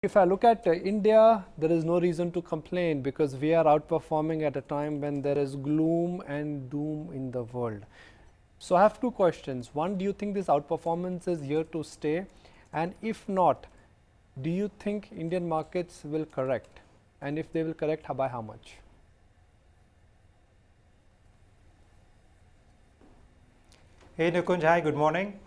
If I look at India, there is no reason to complain because we are outperforming at a time when there is gloom and doom in the world. So I have two questions. One, do you think this outperformance is here to stay? And if not, do you think Indian markets will correct? And if they will correct, by how much? Hey Nikunj, hi, good morning.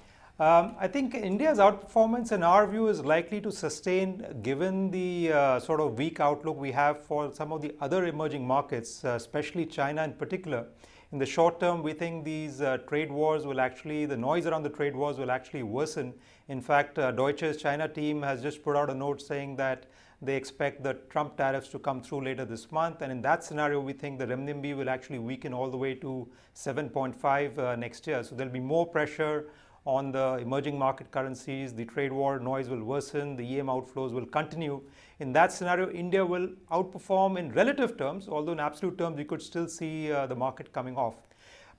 I think India's outperformance in our view is likely to sustain given the sort of weak outlook we have for some of the other emerging markets, especially China in particular. In the short term, we think these trade wars will actually, the noise around the trade wars will actually worsen. In fact, Deutsche's China team has just put out a note saying that they expect the Trump tariffs to come through later this month. And in that scenario, we think the renminbi will actually weaken all the way to 7.5 next year. So there'll be more pressure on the emerging market currencies. The trade war noise will worsen, the EM outflows will continue. In that scenario, India will outperform in relative terms, although in absolute terms, you could still see the market coming off.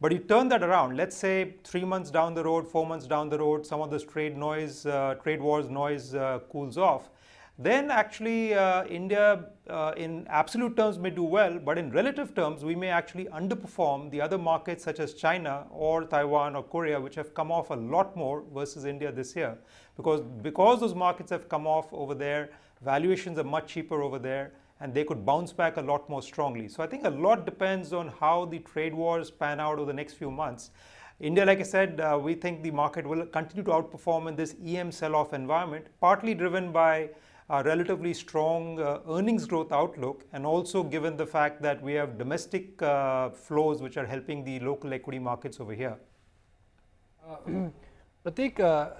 But you turn that around, let's say 3 months down the road, 4 months down the road, some of this trade wars noise cools off. Then actually India in absolute terms may do well, but in relative terms we may actually underperform the other markets such as China or Taiwan or Korea, which have come off a lot more versus India this year. Because those markets have come off over there, valuations are much cheaper over there, and they could bounce back a lot more strongly. So I think a lot depends on how the trade wars pan out over the next few months. India, like I said, we think the market will continue to outperform in this EM sell-off environment, partly driven by a relatively strong earnings growth outlook, and also given the fact that we have domestic flows which are helping the local equity markets over here. Pratik,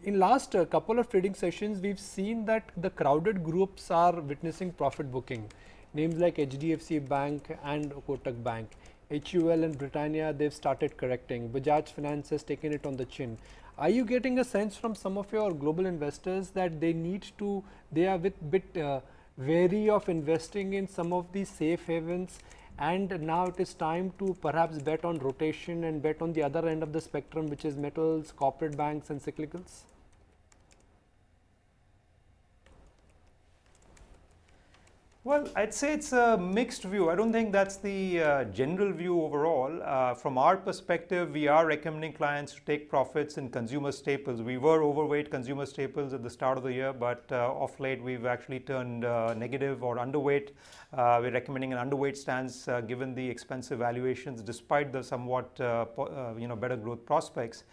in last couple of trading sessions, we've seen that the crowded groups are witnessing profit booking. Names like HDFC Bank and Kotak Bank. HUL and Britannia, they've started correcting. Bajaj Finance has taken it on the chin. Are you getting a sense from some of your global investors that they are a bit wary of investing in some of these safe havens, and now it is time to perhaps bet on rotation and bet on the other end of the spectrum, which is metals, corporate banks and cyclicals? Well, I'd say it's a mixed view. I don't think that's the general view overall. From our perspective, we are recommending clients to take profits in consumer staples. We were overweight consumer staples at the start of the year, but of late we've actually turned negative or underweight. We're recommending an underweight stance given the expensive valuations, despite the somewhat better growth prospects.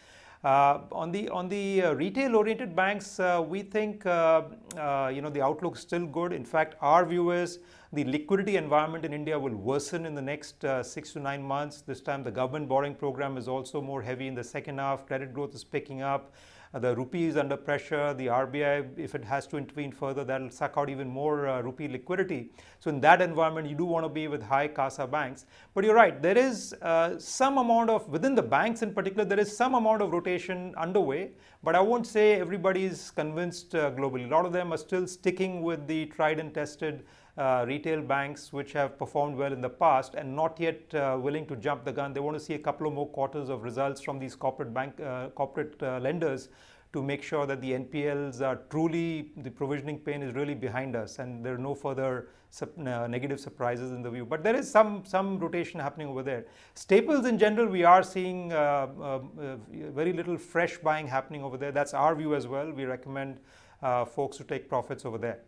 On the retail-oriented banks, we think the outlook is still good. In fact, our view is the liquidity environment in India will worsen in the next 6 to 9 months. This time, the government borrowing program is also more heavy in the second half. Credit growth is picking up. The rupee is under pressure. The RBI, if it has to intervene further, that will suck out even more rupee liquidity. So in that environment, you do want to be with high CASA banks. But you're right, there is some amount of, within the banks in particular, there is some amount of rotation underway. But I won't say everybody is convinced globally. A lot of them are still sticking with the tried and tested retail banks which have performed well in the past and not yet willing to jump the gun. They want to see a couple of more quarters of results from these corporate lenders to make sure that the NPLs are truly, the provisioning pain is really behind us and there are no further negative surprises in the view. But there is some rotation happening over there. Staples in general, we are seeing very little fresh buying happening over there. That's our view as well. We recommend folks to take profits over there.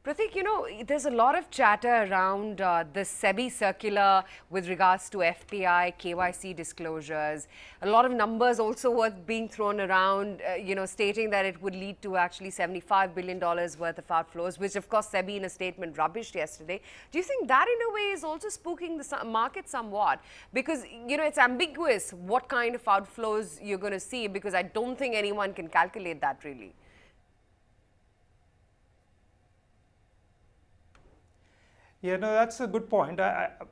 Pratik, there's a lot of chatter around the SEBI circular with regards to FPI, KYC disclosures. A lot of numbers also were being thrown around, stating that it would lead to actually $75 billion worth of outflows, which of course SEBI in a statement rubbished yesterday. Do you think that in a way is also spooking the market somewhat? Because, it's ambiguous what kind of outflows you're going to see, because I don't think anyone can calculate that really. Yeah, no, that's a good point.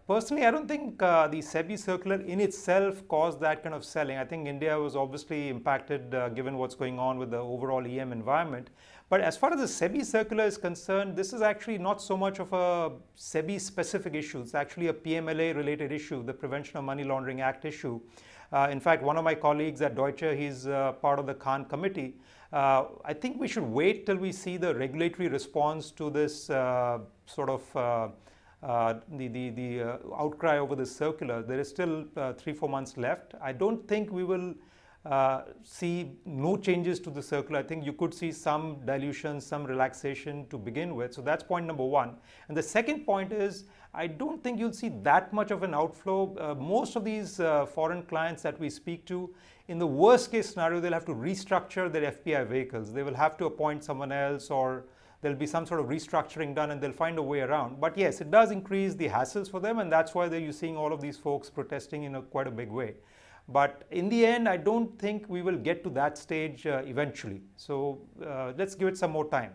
Personally, I don't think the SEBI circular in itself caused that kind of selling. I think India was obviously impacted given what's going on with the overall EM environment. But as far as the SEBI circular is concerned, this is actually not so much of a SEBI specific issue. It's actually a PMLA related issue, the Prevention of Money Laundering Act issue. In fact, one of my colleagues at Deutsche, he's part of the Khan committee. I think we should wait till we see the regulatory response to this sort of the outcry over the circular. There is still 3-4 months left. I don't think we will see no changes to the circular. I think you could see some dilution, some relaxation to begin with. So that's point number one. And the second point is, I don't think you'll see that much of an outflow. Most of these foreign clients that we speak to, in the worst case scenario, they'll have to restructure their FPI vehicles. They will have to appoint someone else, or there'll be some sort of restructuring done and they'll find a way around. But yes, it does increase the hassles for them, and that's why you're seeing all of these folks protesting in quite a big way. But in the end, I don't think we will get to that stage eventually. So let's give it some more time.